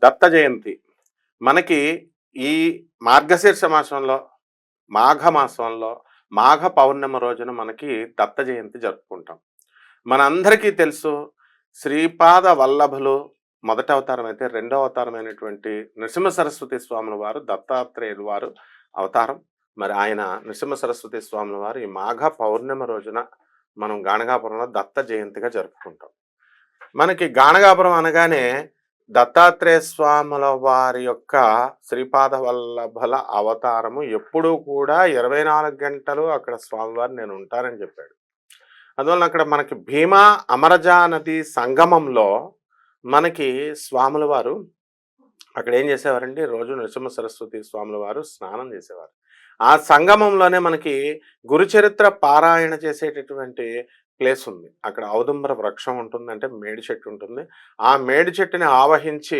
దత్త జయంతి మనకి ఈ మార్గశీర్ష మాసంలో, మాఘమాసంలో, మాఘ పౌర్ణమి రోజున మనకి దత్త జయంతి జరుపుకుంటాం. మనందరికీ తెలుసు శ్రీపాద వల్లభులు మొదటి అవతారం అయితే, రెండో అవతారమైనటువంటి నృసింహ సరస్వతి స్వాముల వారు దత్తాత్రేయులు వారు అవతారం. మరి ఆయన నృసింహ సరస్వతి స్వాముల వారు ఈ మాఘ పౌర్ణమి రోజున మనం గాణగాపురంలో దత్త జయంతిగా జరుపుకుంటాం. మనకి గాణగాపురం అనగానే దత్తాత్రేయ స్వాముల వారి యొక్క శ్రీపాద వల్లభల అవతారము ఎప్పుడూ కూడా 24 గంటలు అక్కడ స్వామివారు నేను ఉంటానని చెప్పాడు. అందువలన అక్కడ మనకి భీమా అమరజా నది సంగమంలో మనకి స్వాముల వారు అక్కడ ఏం చేసేవారండి, రోజు నరసింహ సరస్వతి స్వాముల వారు స్నానం చేసేవారు. ఆ సంగమంలోనే మనకి గురుచరిత్ర పారాయణ చేసేటటువంటి ప్లేస్ ఉంది. అక్కడ ఔదుంబర వృక్షం ఉంటుంది, అంటే మేడి చెట్టు ఉంటుంది. ఆ మేడి చెట్టుని ఆవహించి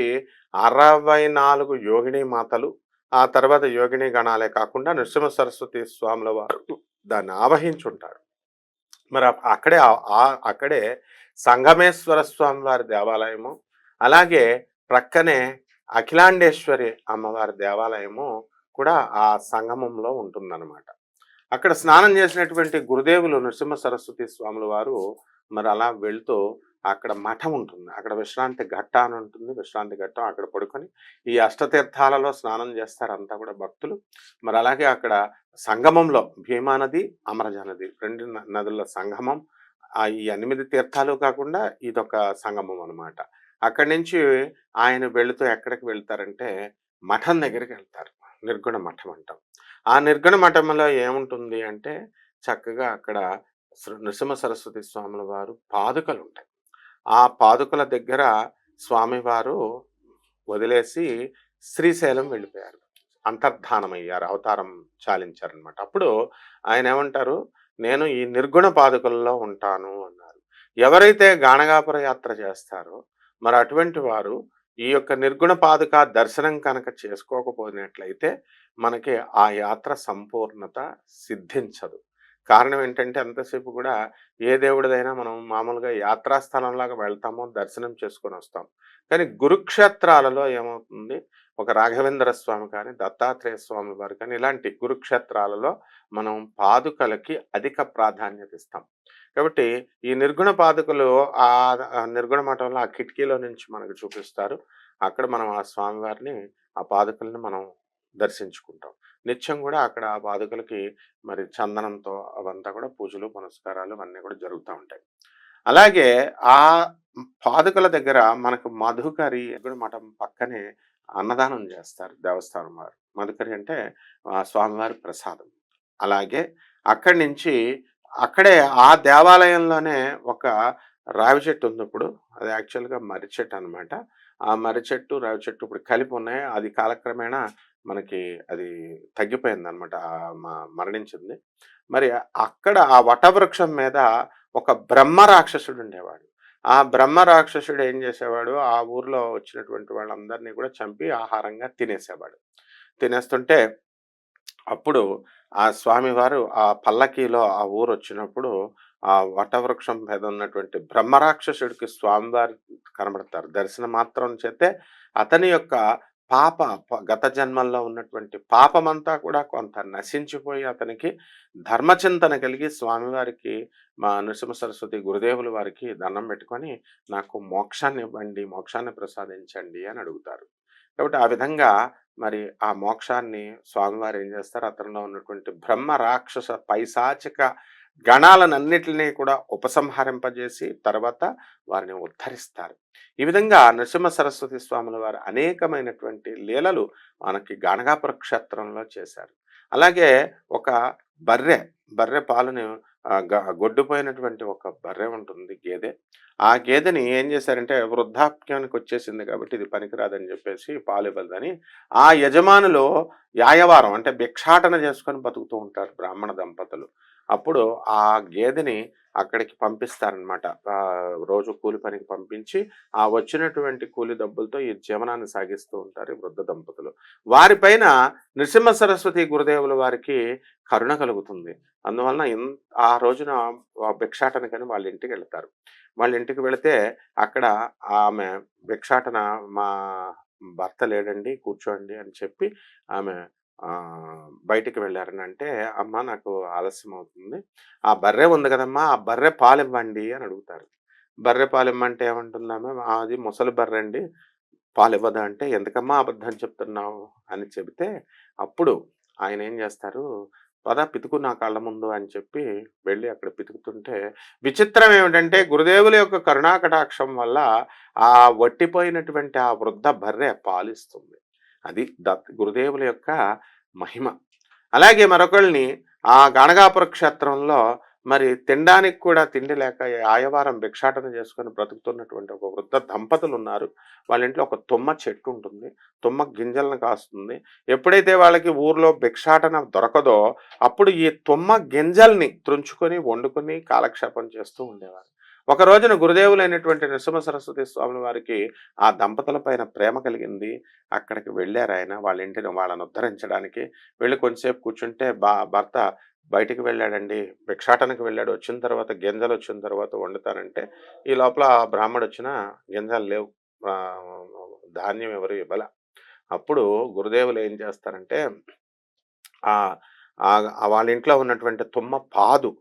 64 యోగిని మాతలు, ఆ తర్వాత యోగిని గణాలే కాకుండా నృసింహ సరస్వతి స్వాముల వారు దాన్ని ఆవహించుంటారు. మరి అక్కడే అక్కడే సంగమేశ్వర స్వామి వారి దేవాలయము, అలాగే ప్రక్కనే అఖిలాండేశ్వరి అమ్మవారి దేవాలయము కూడా ఆ సంగమంలో ఉంటుందన్నమాట. అక్కడ స్నానం చేసినటువంటి గురుదేవులు నృసింహ సరస్వతి స్వాముల వారు మరి అలా వెళ్తూ అక్కడ మఠం ఉంటుంది, అక్కడ విశ్రాంతి ఘట్ట అని ఉంటుంది, విశ్రాంతి ఘట్టం అక్కడ పడుకొని ఈ అష్టతీర్థాలలో స్నానం చేస్తారు అంతా కూడా భక్తులు. మరి అలాగే అక్కడ సంగమంలో భీమా నది, అమరజ నది, రెండు నదుల సంగమం. ఈ 8 తీర్థాలు కాకుండా ఇదొక సంగమం అనమాట. అక్కడి నుంచి ఆయన వెళుతూ ఎక్కడికి వెళ్తారంటే మఠం దగ్గరికి వెళ్తారు. నిర్గుణ మఠం అంటాం. ఆ నిర్గుణ మఠంలో ఏముంటుంది అంటే చక్కగా అక్కడ నృసింహ సరస్వతి స్వాముల వారు పాదుకలు ఉంటాయి. ఆ పాదుకల దగ్గర స్వామివారు వదిలేసి శ్రీశైలం వెళ్ళిపోయారు. అంతర్ధానమయ్యారు, అవతారం చాలించారనమాట. అప్పుడు ఆయన ఏమంటారు, నేను ఈ నిర్గుణ పాదుకల్లో ఉంటాను అన్నారు. ఎవరైతే గాణగాపుర యాత్ర చేస్తారో మరి అటువంటి వారు ఈ యొక్క నిర్గుణ పాదుక దర్శనం కనుక చేసుకోకపోయినట్లయితే మనకి ఆ యాత్ర సంపూర్ణత సిద్ధించదు. కారణం ఏంటంటే ఎంతసేపు కూడా ఏ దేవుడిదైనా మనం మామూలుగా యాత్రా స్థలంలాగా వెళ్తామో దర్శనం చేసుకొని వస్తాం. కానీ గురుక్షేత్రాలలో ఏమవుతుంది, ఒక రాఘవేంద్ర స్వామి కానీ, దత్తాత్రేయ స్వామి వారు కానీ, ఇలాంటి గురుక్షేత్రాలలో మనం పాదుకలకి అధిక ప్రాధాన్యత ఇస్తాం. కాబట్టి ఈ నిర్గుణ పాదుకలు ఆ నిర్గుణ మఠంలో ఆ కిటికీలో నుంచి మనకు చూపిస్తారు. అక్కడ మనం ఆ స్వామివారిని, ఆ పాదుకల్ని మనం దర్శించుకుంటాం. నిత్యం కూడా అక్కడ ఆ పాదుకలకి మరి చందనంతో అవంతా కూడా పూజలు పునస్కారాలు అవన్నీ కూడా జరుగుతూ ఉంటాయి. అలాగే ఆ పాదుకల దగ్గర మనకు మధుకరి నిర్గుణ మఠం పక్కనే అన్నదానం చేస్తారు దేవస్థానం వారు. మధుకరి అంటే స్వామివారి ప్రసాదం. అలాగే అక్కడి నుంచి అక్కడే ఆ దేవాలయంలోనే ఒక రావి చెట్టు ఉంది. ఇప్పుడు అది యాక్చువల్గా మర్రి చెట్టు అనమాట. ఆ మర్రి చెట్టు రావి చెట్టు ఇప్పుడు కలిపి ఉన్నాయి. అది కాలక్రమేణా మనకి అది తగ్గిపోయిందనమాట, మరణించింది. మరి అక్కడ ఆ వటవృక్షం మీద ఒక బ్రహ్మ రాక్షసుడు ఉండేవాడు. ఆ బ్రహ్మ రాక్షసుడు ఏం చేసేవాడు, ఆ ఊర్లో వచ్చినటువంటి వాళ్ళందరినీ కూడా చంపి ఆహారంగా తినేసేవాడు. తినేస్తుంటే అప్పుడు ఆ స్వామివారు ఆ పల్లకీలో ఆ ఊరొచ్చినప్పుడు ఆ వటవృక్షం మీద ఉన్నటువంటి బ్రహ్మరాక్షసుడికి స్వామివారు కనబడతారు. దర్శన మాత్రం చేతే అతని యొక్క గత జన్మల్లో ఉన్నటువంటి పాపమంతా కూడా కొంత నశించిపోయి అతనికి ధర్మచింతన కలిగి స్వామివారికి, మా నృసింహ సరస్వతి గురుదేవుల వారికి దండం పెట్టుకొని నాకు మోక్షాన్ని ఇవ్వండి, మోక్షాన్ని ప్రసాదించండి అని అడుగుతారు. కాబట్టి ఆ విధంగా మరి ఆ మోక్షాన్ని స్వామివారు ఏం చేస్తారు, అతనిలో ఉన్నటువంటి బ్రహ్మ రాక్షస పైశాచిక గణాలనన్నిటినీ కూడా ఉపసంహరింపజేసి తర్వాత వారిని ఉద్ధరిస్తారు. ఈ విధంగా నృసింహ సరస్వతి స్వాముల వారు అనేకమైనటువంటి లీలలు మనకి గాణగాపుర క్షేత్రంలో చేశారు. అలాగే ఒక బర్రె బర్రె పాలుని గొడ్డుపోయినటువంటి ఒక బర్రె ఉంటుంది, గేదె. ఆ గేదెని ఏం చేశారంటే వృద్ధాప్యానికి వచ్చేసింది కాబట్టి ఇది పనికిరాదని చెప్పేసి పాలు ఇవ్వదని ఆ యజమానులు యాయవారం అంటే భిక్షాటన చేసుకొని బతుకుతూ ఉంటారు బ్రాహ్మణ దంపతులు. అప్పుడు ఆ గేదెని అక్కడికి పంపిస్తారనమాట. రోజు కూలి పనికి పంపించి ఆ వచ్చినటువంటి కూలి డబ్బులతో ఈ జీవనాన్ని సాగిస్తూ ఉంటారు ఈ వృద్ధ దంపతులు. వారిపైన నృసింహ సరస్వతి గురుదేవుల వారికి కరుణ కలుగుతుంది. అందువలన ఆ రోజున భిక్షాటనకని వాళ్ళ ఇంటికి వెళ్తారు. వాళ్ళ ఇంటికి వెళితే అక్కడ ఆమె భిక్షాటన మా భర్త లేడండి కూర్చోండి అని చెప్పి ఆమె బయటికి వెళ్ళారనంటే, "అమ్మ నాకు ఆలస్యం అవుతుంది. ఆ బర్రె ఉంది కదమ్మా! ఆ బర్రె పాలివ్వండి" అని అడుగుతారు. బర్రె పాలిమ్మంటే ఏమంటుందామె, "అది ముసలి బర్రె అండి. పాలివ్వదా" అంటే, "ఎందుకమ్మా అబద్ధం చెప్తున్నావు" అని చెబితే, అప్పుడు ఆయనేం జేస్తారు, "పద పితుకు నా కళ్ళ ముందు" అని చెప్పి వెళ్ళి అక్కడ పితుకుతుంటే, విచిత్రం ఏమిటంటే గురుదేవుల యొక్క కరుణా కటాక్షం వల్ల ఆ వట్టిపోయినటువంటి ఆ వృద్ధ బర్రె పాలిస్తుంది. అది గురుదేవుల యొక్క మహిమ. అలాగే మరొకళ్ళని ఆ గాణగాపుర క్షేత్రంలో మరి తినడానికి కూడా తిండి లేక ఆయవారం భిక్షాటన చేసుకొని బ్రతుకుతున్నటువంటి ఒక వృద్ధ దంపతులున్నారు. వాళ్ళ ఇంట్లో ఒక తుమ్మ చెట్టు ఉంటుంది. తుమ్మ గింజలను కాస్తుంది. ఎప్పుడైతే వాళ్ళకి ఊర్లో భిక్షాటన దొరకదో అప్పుడు ఈ తుమ్మ గింజల్ని త్రుంచుకొని, వండుకొని కాలక్షేపం చేస్తూ ఉండేవారు. ఒక రోజున గురుదేవులైనటువంటి నృసింహ సరస్వతి స్వాముల వారికి ఆ దంపతుల పైన ప్రేమ కలిగింది. అక్కడికి వెళ్లారాయన. వాళ్ళ ఇంటిని వాళ్ళని ఉద్ధరించడానికి. వెళ్లి కొంచెంసేపు కూర్చుంటే భర్త బయటికి వెళ్ళాడండి. భిక్షాటనకి వెళ్ళాడు. వచ్చిన తర్వాత గింజలొచ్చిన తర్వాత వండుతానంటే, ఈ లోపల ఆ బ్రాహ్మడొచ్చినా గింజలు లేవు. ధాన్యం ఎవరు ఇవ్వల. అప్పుడు గురుదేవులు ఏం చేస్తారంటే, ఆహ్, వాళ్ళ ఇంట్లో ఉన్నటువంటి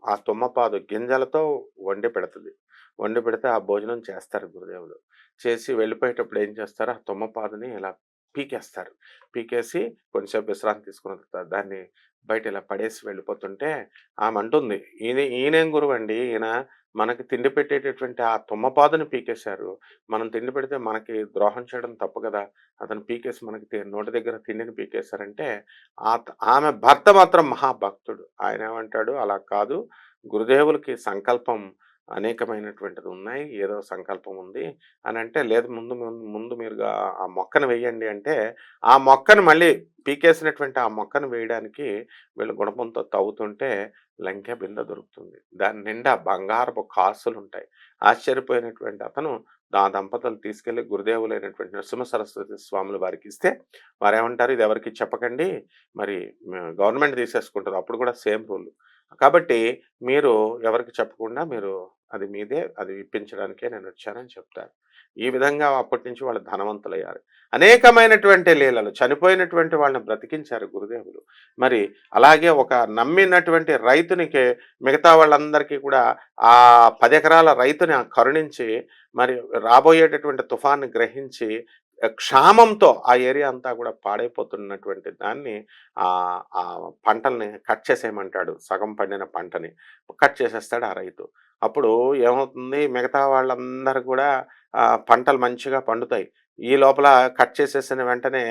ఆ తుమ్మ పాదు గింజలతో వండి పెడతది. వండి పెడితే ఆ భోజనం చేస్తారు గురుదేవులు. చేసి వెళ్ళిపోయేటప్పుడు ఏం చేస్తారు, ఆ తుమ్మ పాదుని ఇలా పీకేస్తారు. పీకేసి కొంచెంసేపు విశ్రాంతి తీసుకున్న తర్వాత దాన్ని బయట ఇలా పడేసి వెళ్ళిపోతుంటే ఆమంటుంది, ఈయనేం గురువండి, ఈయన మనకి తిండి పెట్టేటటువంటి ఆ తుమ్మ పాదుని పీకేశారు. మనం తిండి పెడితే మనకి ద్రోహం చేయడం తప్పు గదా! అతను పీకేసి మనకి నోటి దగ్గర తిండిని పీకేశారంటే, ఆమె భర్త మాత్రం మహాభక్తుడు. ఆయనేమంటాడు, "అలా కాదు, గురుదేవులకి సంకల్పం అనేకమైనటువంటిది ఉన్నాయి. ఏదో సంకల్పం ఉంది" అనంటే, "లేదు ముందు మీరుగా ఆ మొక్కను వెయ్యండి" అంటే, ఆ మొక్కను మళ్ళీ పీకేసినటువంటి ఆ మొక్కను వేయడానికి వీళ్ళు గుణపంతో తవ్వుతుంటే లంకె బిందె దొరుకుతుంది. దాని నిండా బంగారపు కాసులుంటాయి. ఆశ్చర్యపోయినటువంటి అతను ఆ దంపతులు తీసుకెళ్ళి గురుదేవులైనటువంటి నరసింహ సరస్వతి స్వాముల వారికిస్తే, వారేమంటారు, "ఇది ఎవరికీ చెప్పకండి. మరి గవర్నమెంట్ తీసేసుకుంటది." అప్పుడు కూడా సేమ్ రూల్. కాబట్టి మీరు ఎవరికీ చెప్పకుండా మీరు అది మీదే. అది ఇప్పించడానికే నేనొచ్చానని చెప్తారు. ఈ విధంగా అప్పటినుంచి వాళ్ళు ధనవంతులయ్యారు. అనేకమైనటువంటి లీలలు. చనిపోయినటువంటి వాళ్ళని బ్రతికించారు గురుదేవులు. మరి అలాగే ఒక నమ్మినటువంటి రైతునికి మిగతా వాళ్ళందరికీ కూడా ఆ 10 ఎకరాల రైతుని కరుణించి మరి రాబోయేటటువంటి తుఫాన్ని గ్రహించి క్షామంతో ఆ ఏరియా అంతా కూడా పాడైపోతున్నటువంటి దాన్ని ఆ పంటల్ని కట్ చేసేయమంటాడు. సగం పండిన పంటని కట్ చేసేస్తాడు ఆ రైతు. అప్పుడు ఏమవుతుంది, మిగతా వాళ్ళందరూ కూడా పంటలు మంచిగా పండుతాయి. ఈ లోపల కట్ చేసేసిన వెంటనే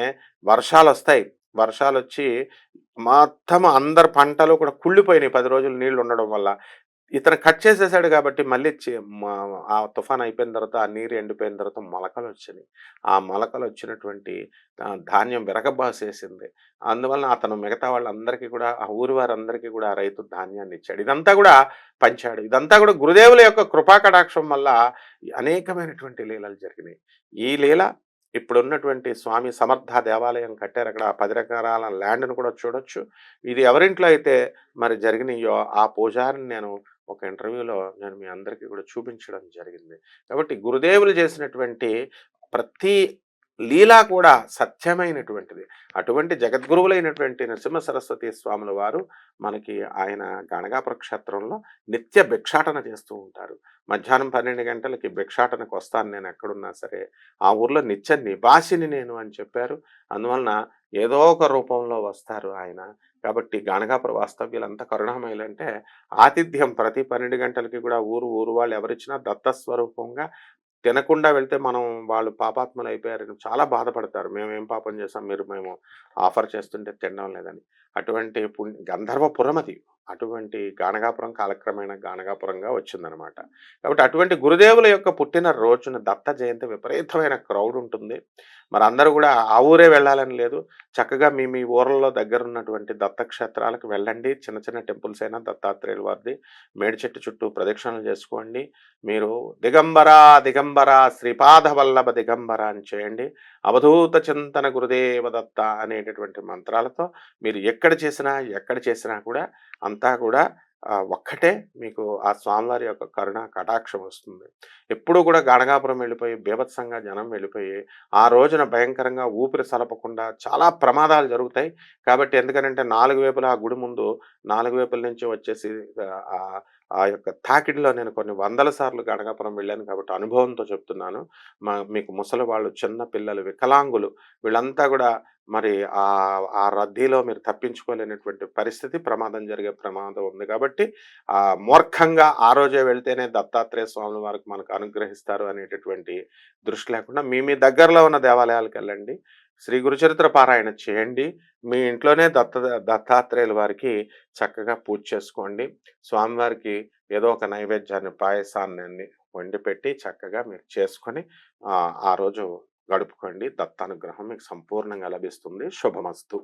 వర్షాలొస్తాయి. వర్షాలొచ్చి మొత్తం అందరి పంటలు కూడా కుళ్ళిపోయినాయి 10 రోజులు నీళ్లుండడం వల్ల. ఇతను కట్ చేసేసాడు కాబట్టి మళ్ళీ మా ఆ తుఫాన్ అయిపోయిన తర్వాత ఆ నీరు ఎండిపోయిన తర్వాత మొలకలొచ్చినియి. ఆ మొలకలొచ్చినటువంటి ధాన్యం విరగబాసేసింది. అందువలన అతను మిగతా వాళ్ళందరికీ కూడా ఆ ఊరి వారందరికీ కూడా ఆ రైతు ధాన్యాన్నిచ్చాడు. ఇదంతా కూడా పంచాడు. ఇదంతా కూడా గురుదేవుల యొక్క కృపా కటాక్షం వల్ల అనేకమైనటువంటి లీలలు జరిగినాయి. ఈ లీల ఇప్పుడున్నటువంటి స్వామి సమర్థ దేవాలయం కట్టారు. అక్కడ 10 ఎకరాల ల్యాండ్‌ని కూడా చూడొచ్చు. ఇది ఎవరింట్లో అయితే మరి జరిగినాయో ఆ పూజారిని నేను ఒక ఇంటర్వ్యూలో నేను మీ అందరికీ కూడా చూపించడం జరిగింది. కాబట్టి గురుదేవులు చేసినటువంటి ప్రతి లీల కూడా సత్యమైనటువంటిది. అటువంటి జగద్గురువులైనటువంటి నరసింహ సరస్వతి స్వాముల వారు మనకి ఆయన గాణగాపుర క్షేత్రంలో నిత్య భిక్షాటన చేస్తూ ఉంటారు. మధ్యాహ్నం 12 గంటలకి భిక్షాటనకు వస్తాను నేను ఎక్కడున్నా సరే. ఆ ఊర్లో నిత్య నివాసిని నేను అని చెప్పారు. అందువలన ఏదో ఒక రూపంలో వస్తారు ఆయన. కాబట్టి గాణగాపుర వాస్తవ్యులంతా కరుణామయులంటే ఆతిథ్యం ప్రతి 12 గంటలకి కూడా ఊరు వాళ్ళు ఎవరిచ్చినా దత్తస్వరూపంగా తినకుండా వెళ్తే మనం వాళ్ళు పాపాత్ములైపోయారని చాలా బాధపడతారు. మేమేం పాపం చేశాం, మేము ఆఫర్ చేస్తుంటే తినడం లేదని. అటువంటి గంధర్వపురం అది. అటువంటి గాణగాపురం కాలక్రమేణా గాణగాపురంగా వచ్చిందనమాట. కాబట్టి అటువంటి గురుదేవుల యొక్క పుట్టిన రోజున దత్త జయంతి విపరీతమైన క్రౌడ్ ఉంటుంది. మరందరూ గూడా ఆ ఊరే వెళ్ళాలని లేదు. చక్కగా మీ ఊర్లలో దగ్గరున్నటువంటి దత్తక్షేత్రాలకు వెళ్ళండి. చిన్న చిన్న టెంపుల్స్ అయినా దత్తాత్రేయుల వారిది మేడి చెట్టు చుట్టూ ప్రదక్షిణలు చేసుకోండి. మీరు దిగంబర దిగంబర శ్రీపాద వల్లభ దిగంబర అని చేయండి. అవధూత చింతన గురుదేవ దత్త అనేటటువంటి మంత్రాలతో మీరు ఎక్కడ చేసినా కూడా అంతా కూడా ఒక్కటే మీకు ఆ స్వామివారి యొక్క కరుణ కటాక్షం వస్తుంది. ఎప్పుడూ కూడా గణగాపురం వెళ్ళిపోయి బీభత్సంగా జనం వెళ్ళిపోయి, ఆ రోజున భయంకరంగా ఊపిరి సలపకుండా చాలా ప్రమాదాలు జరుగుతాయి. కాబట్టి ఎందుకనంటే 4 వైపులా ఆ గుడి ముందు 4 వైపుల నుంచి వచ్చేసి ఆహ్, ఆ యొక్క తాకిడిలో నేను కొన్ని వందల సార్లు గణగాపురం వెళ్ళాను కాబట్టి అనుభవంతో చెప్తున్నాను. మీకు ముసలి వాళ్ళు, చిన్న పిల్లలు, వికలాంగులు వీళ్ళంతా గూడా మరి ఆ రద్దీలో మీరు తప్పించుకోలేనటువంటి పరిస్థితి, ప్రమాదం జరిగే ప్రమాదం ఉంది కాబట్టి మూర్ఖంగా ఆ రోజే వెళ్తేనే దత్తాత్రేయ స్వామి వారికి మనకు అనుగ్రహిస్తారు అనేటటువంటి దృష్టి లేకుండా మీ దగ్గరలో ఉన్న దేవాలయాలకెళ్ళండి. శ్రీ గురుచరిత్ర పారాయణ చేయండి. మీ ఇంట్లోనే దత్తాత్రేయుల వారికి చక్కగా పూజ చేసుకోండి. స్వామివారికి ఏదో ఒక నైవేద్యాన్ని, పాయసాన్ని వండిపెట్టి చక్కగా మీరు చేసుకొని ఆ రోజు గడుపుకోండి. దత్తానుగ్రహం మీకు సంపూర్ణంగా లభిస్తుంది. శుభమస్తు.